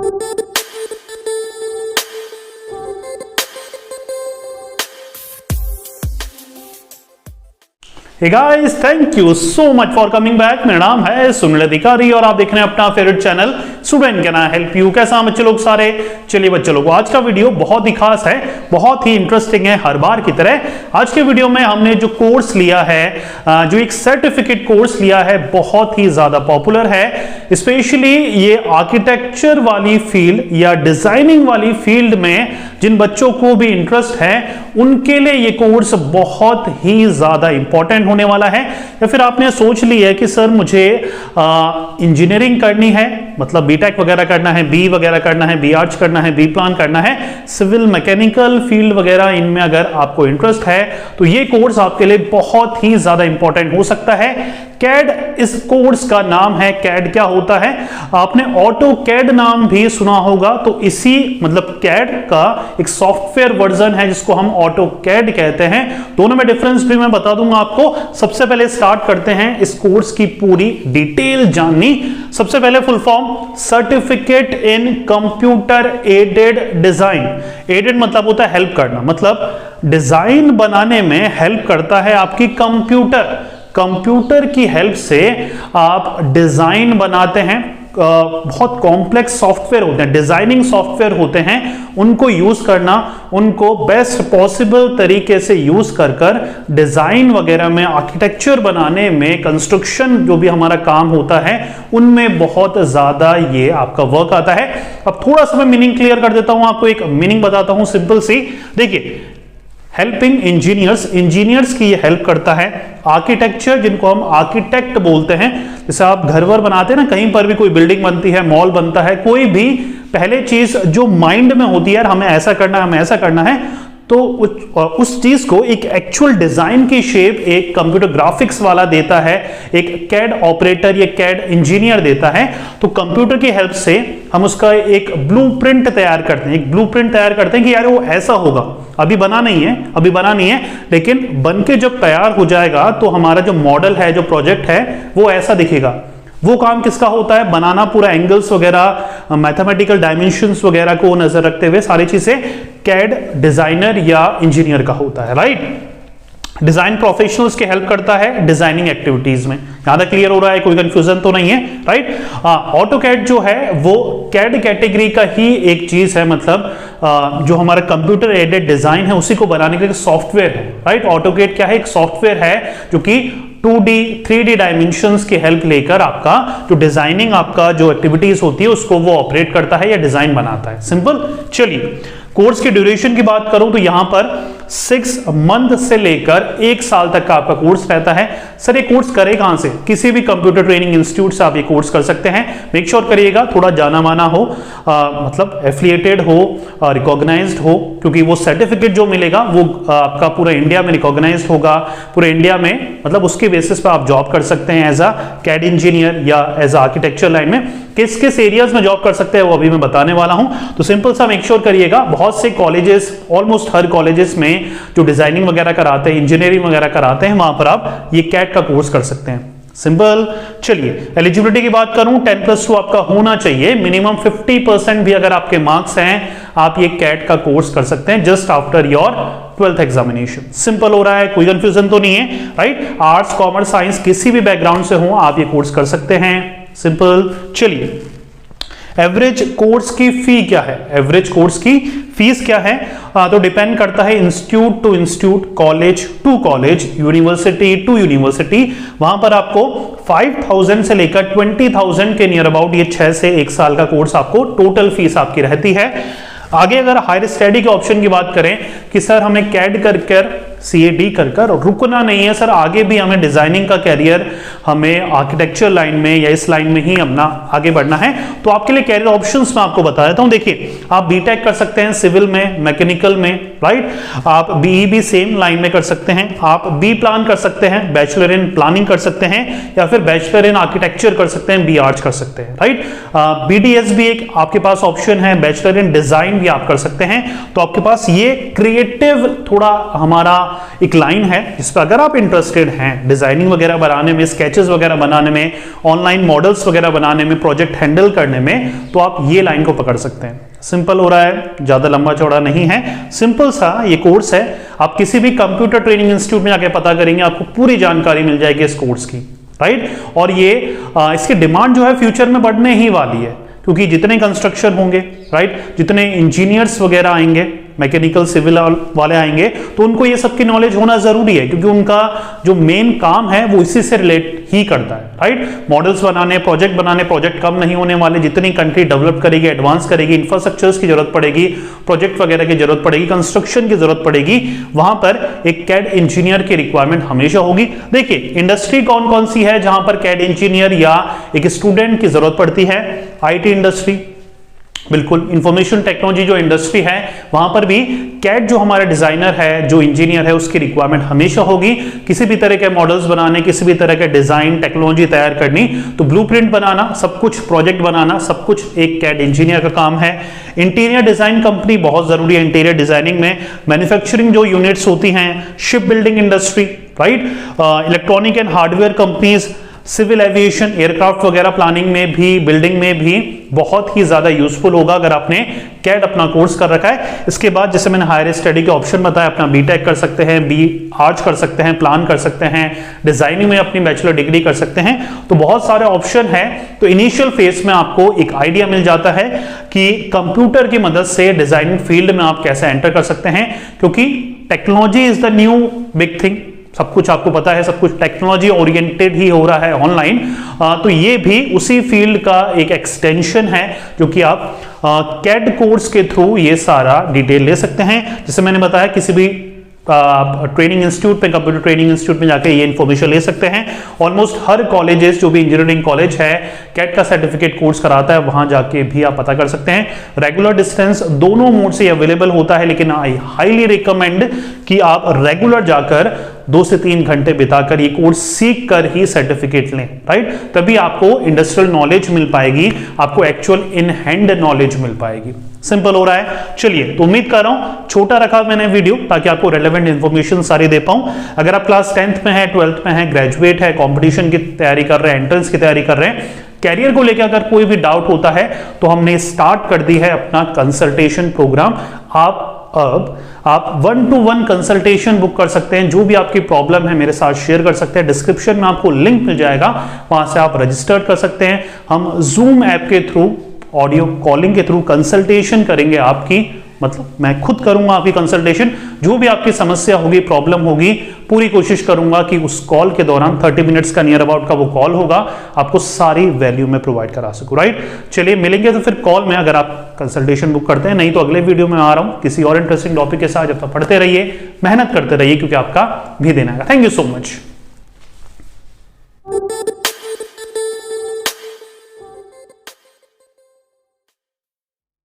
Hey guys, thank you so much for coming back। मेरा नाम है सुनील अधिकारी और आप देख रहे हैं अपना favourite channel student can I help you. कैसा बच्चे लोग सारे? चलिए बच्चे लोग, आज का वीडियो बहुत ही खास है, बहुत ही इंटरेस्टिंग है हर बार की तरह। आज के वीडियो में हमने जो कोर्स लिया है, जो एक सर्टिफिकेट कोर्स लिया है, बहुत ही ज्यादा पॉपुलर है। स्पेशली ये आर्किटेक्चर वाली फील्ड या डिजाइनिंग वाली फील्ड में जिन बच्चों को भी इंटरेस्ट है उनके लिए ये कोर्स बहुत ही ज्यादा इंपॉर्टेंट होने वाला है। या फिर आपने सोच लिया है कि सर मुझे इंजीनियरिंग करनी है, मतलब बीटेक वगैरह करना है, बी वगैरह करना है, बी आर्ट्स करना है, बी प्लान करना है, सिविल मैकेनिकल फील्ड वगैरह इनमें अगर आपको इंटरेस्ट है तो ये कोर्स आपके लिए बहुत ही ज्यादा इंपॉर्टेंट हो सकता है। कैड इस कोर्स का नाम है। कैड क्या होता है? आपने ऑटो कैड नाम भी सुना होगा, तो इसी मतलब कैड का एक सॉफ्टवेयर वर्जन है जिसको हम ऑटो कैड कहते हैं। दोनों में डिफरेंस भी मैं बता दूंगा आपको। सबसे पहले स्टार्ट करते हैं इस कोर्स की पूरी डिटेल जाननी। सबसे पहले full form certificate in computer aided design. Aided मतलब होता है हेल्प करना, मतलब डिजाइन बनाने में हेल्प करता है आपकी कंप्यूटर की हेल्प से आप डिजाइन बनाते हैं। बहुत कॉम्प्लेक्स सॉफ्टवेयर होते हैं, डिजाइनिंग सॉफ्टवेयर होते हैं, उनको यूज करना, उनको बेस्ट पॉसिबल तरीके से यूज कर डिजाइन वगैरह में, आर्किटेक्चर बनाने में, कंस्ट्रक्शन जो भी हमारा काम होता है उनमें बहुत ज्यादा ये आपका वर्क आता है। अब थोड़ा सा मैं मीनिंग क्लियर कर देता हूं, आपको एक मीनिंग बताता हूं सिंपल सी। देखिए, हेल्पिंग इंजीनियर्स की ये हेल्प करता है। आर्किटेक्चर जिनको हम आर्किटेक्ट बोलते हैं, जैसे आप घर वर बनाते हैं ना, कहीं पर भी कोई बिल्डिंग बनती है, मॉल बनता है, कोई भी पहले चीज जो माइंड में होती है, यार हमें ऐसा करना है, हमें ऐसा करना है, तो उस चीज को एक एक्चुअल डिजाइन की शेप एक कंप्यूटर ग्राफिक्स वाला देता है, एक कैड ऑपरेटर या कैड इंजीनियर देता है। तो कंप्यूटर की हेल्प से हम उसका एक ब्लूप्रिंट तैयार करते हैं, कि यार वो ऐसा होगा। अभी बना नहीं है, लेकिन बन के जब तैयार हो जाएगा तो हमारा जो मॉडल है, जो प्रोजेक्ट है, वो ऐसा दिखेगा। वो काम किसका होता है? बनाना, पूरा एंगल्स वगैरह, मैथमेटिकल डायमेंशंस वगैरह को नजर रखते हुए सारी चीजें कैड डिजाइनर या इंजीनियर का होता है, राइट। डिजाइन प्रोफेशनल्स की हेल्प करता है डिजाइनिंग एक्टिविटीज में। यहां तक क्लियर हो रहा है? कोई कंफ्यूजन तो नहीं है, राइट। ऑटो कैड जो है वो कैड कैटेगरी का ही एक चीज है, मतलब जो हमारा कंप्यूटर एडेड डिजाइन है उसी को बनाने के लिए सॉफ्टवेयर है, राइट। ऑटो कैड क्या है? एक सॉफ्टवेयर है जो कि 2D 3D डायमेंशंस की हेल्प लेकर आपका जो डिजाइनिंग, आपका जो एक्टिविटीज होती है उसको वो ऑपरेट करता है या डिजाइन बनाता है। सिंपल। चलिए, कोर्स की ड्यूरेशन की बात करूं तो यहां पर 6 मंथ से लेकर 1 साल तक का आपका कोर्स रहता है। सर ये कोर्स करें कहां से? किसी भी कंप्यूटर ट्रेनिंग इंस्टीट्यूट से आप ये कोर्स कर सकते हैं। मेक श्योर करिएगा थोड़ा जाना माना हो, मतलब एफिलिएटेड हो, रिकॉग्नाइज्ड हो, क्योंकि वो सर्टिफिकेट जो मिलेगा वो आपका पूरा इंडिया में रिकॉग्नाइज्ड होगा, पूरे इंडिया में, मतलब उसके बेसिस पर आप जॉब कर सकते हैं एज अ कैड इंजीनियर या एज अ आर्किटेक्चर लाइन में। किस किस एरियाज में जॉब कर सकते हैं वो अभी मैं बताने वाला हूं, तो सिंपल सा मेक श्योर करिएगा। बहुत से कॉलेजेस, ऑलमोस्ट हर कॉलेजेस में जो डिजाइनिंग वगैरह कराते हैं, इंजीनियरिंग वगैरह कराते हैं, वहां पर आप ये कैड का कोर्स कर सकते हैं। सिंपल। चलिए, एलिजिबिलिटी की बात करूं, 10+2 आपका होना चाहिए। मिनिमम 50% भी अगर आपके मार्क्स हैं, आप ये कैड का कोर्स कर सकते हैं just after your 12th examination. Simple हो रहा है? कोई कंफ्यूजन तो नहीं है, राइट। आर्ट्स, कॉमर्स, साइंस किसी भी बैकग्राउंड से हो आप ये कोर्स कर सकते हैं। सिंपल। चलिए, एवरेज कोर्स की फी क्या है? एवरेज कोर्स की फीस क्या है? तो डिपेंड करता है institute to institute, college to college, university to university. वहां पर आपको 5,000 से लेकर 20,000 के नियर अबाउट ये 6 से 1 साल का कोर्स आपको टोटल फीस आपकी रहती है। आगे अगर हायर स्टडी के ऑप्शन की बात करें कि सर हमें कैड कर CAD कर रुकना नहीं है, सर आगे भी हमें डिजाइनिंग का कैरियर, हमें आर्किटेक्चर लाइन में या इस लाइन में ही अपना आगे बढ़ना है, तो आपके लिए कैरियर ऑप्शंस मैं आपको बता देता हूं। देखिए, आप बीटेक कर सकते हैं सिविल में, मैकेनिकल में, राइट। आप BE भी सेम लाइन में कर सकते हैं। आप बी प्लान कर सकते हैं, बैचलर इन प्लानिंग कर सकते हैं, या फिर बैचलर इन आर्किटेक्चर कर सकते हैं, बी आर्ट्स कर सकते हैं, राइट। BDS भी एक आपके पास ऑप्शन है, बैचलर इन डिजाइन भी आप कर सकते हैं। तो आपके पास ये क्रिएटिव थोड़ा हमारा एक लाइन है जिस पर अगर आप इंटरेस्टेड हैं डिजाइनिंग वगैरह बनाने में, स्केचेस वगैरह बनाने में, ऑनलाइन मॉडल्स वगैरह बनाने में, प्रोजेक्ट हैंडल करने में, तो आप ये लाइन को पकड़ सकते हैं। सिंपल हो रहा है, ज्यादा लंबा चौड़ा नहीं है, सिंपल सा ये कोर्स है। आप किसी भी कंप्यूटर ट्रेनिंग इंस्टीट्यूट में जाके पता करेंगे, आपको पूरी जानकारी मिल जाएगी इस कोर्स की, राइट। और ये इसकी डिमांड जो है फ्यूचर में बढ़ने ही वाली है, क्योंकि जितने कंस्ट्रक्शन होंगे, राइट, जितने इंजीनियर्स वगैरह आएंगे, मैकेनिकल सिविल वाले आएंगे, तो उनको ये सब की नॉलेज होना जरूरी है, क्योंकि उनका जो मेन काम है वो इसी से रिलेट ही करता है, राइट। मॉडल्स बनाने, प्रोजेक्ट बनाने, प्रोजेक्ट कम नहीं होने वाले, जितनी कंट्री डेवलप करेगी, एडवांस करेगी, इंफ्रास्ट्रक्चर्स की जरूरत पड़ेगी, प्रोजेक्ट वगैरह की जरूरत पड़ेगी, कंस्ट्रक्शन की जरूरत पड़ेगी, वहां पर एक कैड इंजीनियर की रिक्वायरमेंट हमेशा होगी। देखिए इंडस्ट्री कौन कौन सी है जहां पर कैड इंजीनियर या एक स्टूडेंट की जरूरत पड़ती है? आईटी इंडस्ट्री, बिल्कुल। इंफॉर्मेशन टेक्नोलॉजी जो इंडस्ट्री है वहां पर भी कैड जो हमारा डिजाइनर है, जो इंजीनियर है, उसकी रिक्वायरमेंट हमेशा होगी। किसी भी तरह के मॉडल्स बनाने, किसी भी तरह के डिजाइन टेक्नोलॉजी तैयार करनी, तो ब्लूप्रिंट बनाना, सब कुछ प्रोजेक्ट बनाना, सब कुछ एक कैड इंजीनियर का काम है। इंटीरियर डिजाइन कंपनी बहुत जरूरी है इंटीरियर डिजाइनिंग में। मैन्युफैक्चरिंग जो यूनिट्स होती हैं, ship building industry, right, electronic and hardware companies, civil aviation, aircraft वगैरह प्लानिंग में भी, बिल्डिंग में भी बहुत ही ज्यादा यूजफुल होगा अगर आपने कैड अपना कोर्स कर रखा है। इसके बाद जैसे मैंने हायर स्टडी के ऑप्शन बताया, अपना बीटेक कर सकते हैं, बी आर्ट्स कर सकते हैं, प्लान कर सकते हैं, डिजाइनिंग में अपनी बैचलर डिग्री कर सकते हैं, तो बहुत सारे ऑप्शन है। तो इनिशियल फेज में आपको एक आइडिया मिल जाता है कि कंप्यूटर की मदद से डिजाइनिंग फील्ड में आप कैसे एंटर कर सकते हैं, क्योंकि technology is the new big thing. सब कुछ आपको पता है, सब कुछ टेक्नोलॉजी ओरिएंटेड ही हो रहा है ऑनलाइन, तो ये भी उसी फील्ड का एक एक्सटेंशन है जो कि आप कैड कोर्स के थ्रू ये सारा डिटेल ले सकते हैं। जैसे मैंने बताया, किसी भी ट्रेनिंग इंस्टीट्यूट पे, कंप्यूटर ट्रेनिंग इंस्टीट्यूट में जाके ये इन्फॉर्मेशन ले सकते हैं। ऑलमोस्ट हर कॉलेजेस, जो भी इंजीनियरिंग कॉलेज है, कैड का सर्टिफिकेट कोर्स कराता है, वहां जाके भी आप पता कर सकते हैं। रेगुलर डिस्टेंस दोनों मोड से अवेलेबल होता है, लेकिन आई हाईली रिकमेंड कि आप रेगुलर जाकर 2 से 3 घंटे बिताकर ये कोर्स सीख कर ही सर्टिफिकेट लें, राइट। तभी आपको इंडस्ट्रियल नॉलेज मिल पाएगी, आपको एक्चुअल इन हैंड नॉलेज मिल पाएगी। सिंपल हो रहा है। चलिए, तो उम्मीद कर रहा हूं छोटा रखा मैंने वीडियो, ताकि आपको रेलेवेंट इंफॉर्मेशन सारी दे पाऊं। अगर आप क्लास 10th में है, 12th में है, ग्रेजुएट है, कंपटीशन की तैयारी कर रहे हैं, एंट्रेंस की तैयारी कर रहे हैं, कैरियर को लेकर अगर कोई भी डाउट होता है, तो हमने स्टार्ट कर दी है अपना कंसल्टेशन प्रोग्राम। आप 1-to-1 कंसल्टेशन बुक कर सकते हैं। जो भी आपकी प्रॉब्लम है मेरे साथ शेयर कर सकते हैं। डिस्क्रिप्शन में आपको लिंक मिल जाएगा, वहां से आप रजिस्टर कर सकते हैं। हम जूम ऐप के थ्रू, ऑडियो कॉलिंग के थ्रू कंसल्टेशन करेंगे आपकी, मतलब मैं खुद करूंगा आपकी कंसल्टेशन। जो भी आपकी समस्या होगी, प्रॉब्लम होगी, पूरी कोशिश करूंगा कि उस कॉल के दौरान 30 मिनट्स का नियर अबाउट का वो कॉल होगा, आपको सारी वैल्यू में प्रोवाइड करा सकूं, राइट। चलिए, मिलेंगे तो फिर कॉल में, अगर आप कंसल्टेशन बुक करते हैं। नहीं तो अगले वीडियो में आ रहा हूं किसी और इंटरेस्टिंग टॉपिक के साथ। जब तक पढ़ते रहिए, मेहनत करते रहिए, क्योंकि आपका भी देना है। Thank you so much.